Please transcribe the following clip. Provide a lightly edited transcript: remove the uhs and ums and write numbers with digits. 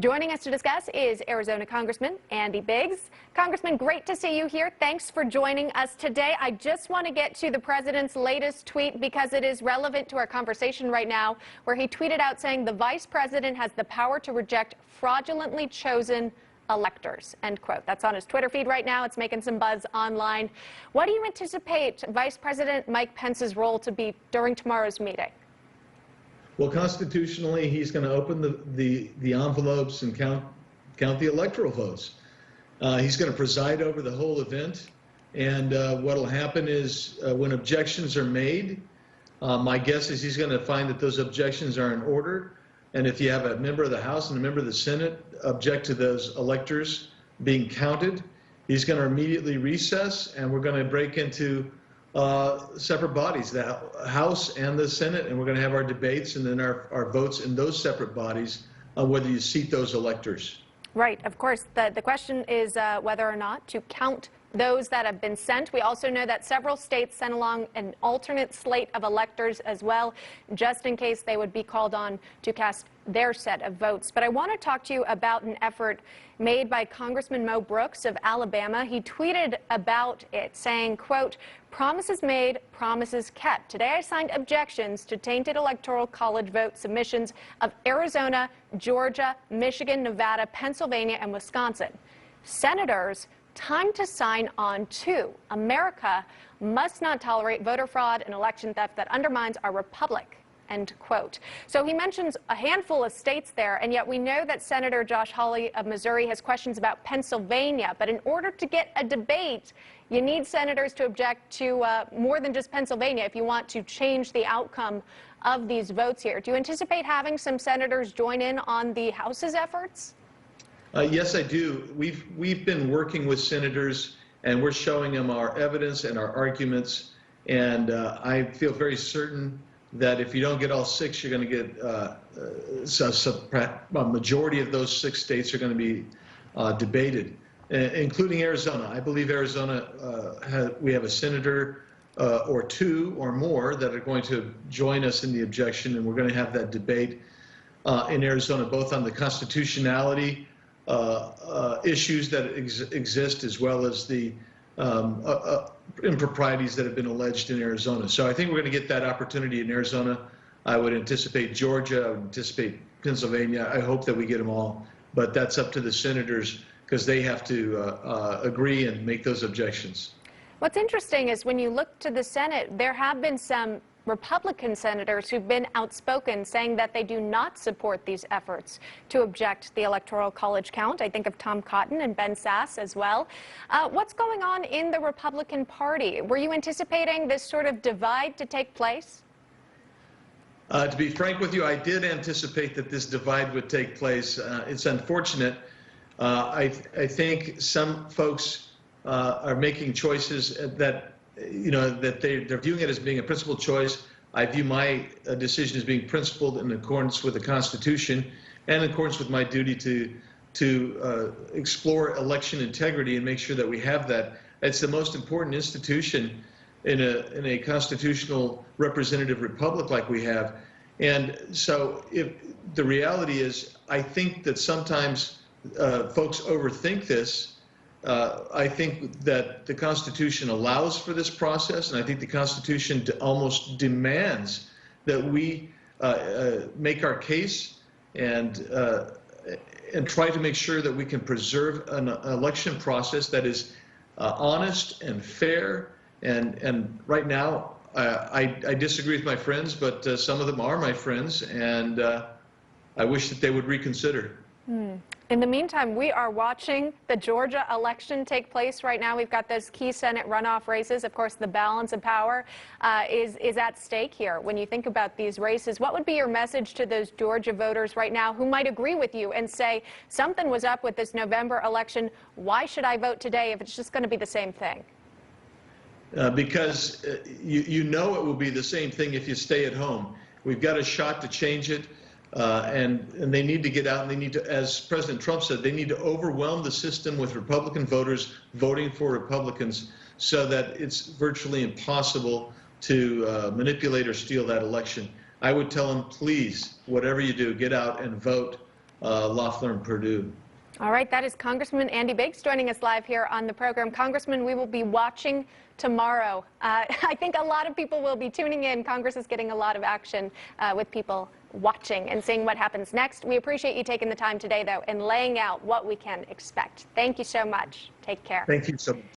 Joining us to discuss is Arizona Congressman Andy Biggs. Congressman, great to see you here. Thanks for joining us today. I just want to get to the president's latest tweet because it is relevant to our conversation right now, where he tweeted out saying the vice president has the power to reject fraudulently chosen electors, end quote. That's on his Twitter feed right now. It's making some buzz online. What do you anticipate Vice President Mike Pence's role to be during tomorrow's meeting? Well, constitutionally, he's going to open the envelopes and count the electoral votes. He's going to preside over the whole event. And what will happen is when objections are made, my guess is he's going to find that those objections are in order. And if you have a member of the House and a member of the Senate object to those electors being counted, he's going to immediately recess, and we're going to break into separate bodies, the House and the Senate, and we're going to have our debates and then our votes in those separate bodies on whether you seat those electors. Right. Of course, the question is whether or not to count those that have been sent. We also know that several states sent along an alternate slate of electors as well, just in case they would be called on to cast their set of votes. But I want to talk to you about an effort made by Congressman Mo Brooks of Alabama. He tweeted about it saying, quote, "Promises made, promises kept. Today I signed objections to tainted Electoral College vote submissions of Arizona, Georgia, Michigan, Nevada, Pennsylvania, and Wisconsin. Senators, time to sign on too. America must not tolerate voter fraud and election theft that undermines our republic." End quote. So he mentions a handful of states there, and yet we know that Senator Josh Hawley of Missouri has questions about Pennsylvania. But in order to get a debate, you need senators to object to more than just Pennsylvania if you want to change the outcome of these votes here. Do you anticipate having some senators join in on the House's efforts? Yes, I do. We've been working with senators, and we're showing them our evidence and our arguments. And I feel very certain that if you don't get all six, you're going to get a majority of those 6 states are going to be debated, including Arizona. I believe Arizona, we have a senator or 2 or more that are going to join us in the objection, and we're going to have that debate in Arizona, both on the constitutionality issues that exist, as well as the improprieties that have been alleged in Arizona. So I think we're going to get that opportunity in Arizona. I would anticipate Georgia. I would anticipate Pennsylvania. I hope that we get them all. But that's up to the senators because they have to agree and make those objections. What's interesting is when you look to the Senate, there have been some Republican senators who've been outspoken saying that they do not support these efforts to object the Electoral College count. I think of Tom Cotton and Ben Sasse as well. What's going on in the Republican Party? Were you anticipating this sort of divide to take place? To be frank with you, I did anticipate that this divide would take place. It's unfortunate. I think some folks are making choices that that they're viewing it as being a principled choice. I view my decision as being principled in accordance with the Constitution and in accordance with my duty to explore election integrity and make sure that we have that. It's the most important institution in a constitutional representative republic like we have. And so if the reality is, I think that sometimes folks overthink this. I think that the Constitution allows for this process, and I think the Constitution almost demands that we make our case and try to make sure that we can preserve an election process that is honest and fair. And right now, I disagree with my friends, but some of them are my friends, and I wish that they would reconsider. In the meantime, we are watching the Georgia election take place right now. We've got those key Senate runoff races. Of course, the balance of power is at stake here. When you think about these races, what would be your message to those Georgia voters right now who might agree with you and say, something was up with this November election. Why should I vote today if it's just going to be the same thing? Because you know it will be the same thing if you stay at home. We've got a shot to change it. And they need to get out, and they need to, as President Trump said, they need to overwhelm the system with Republican voters voting for Republicans so that it's virtually impossible to manipulate or steal that election. I would tell them, please, whatever you do, get out and vote Loeffler and Perdue. All right, that is Congressman Andy Biggs joining us live here on the program. Congressman, we will be watching tomorrow. I think a lot of people will be tuning in. Congress is getting a lot of action with people watching and seeing what happens next. We appreciate you taking the time today, though, and laying out what we can expect. Thank you so much. Take care. Thank you so much.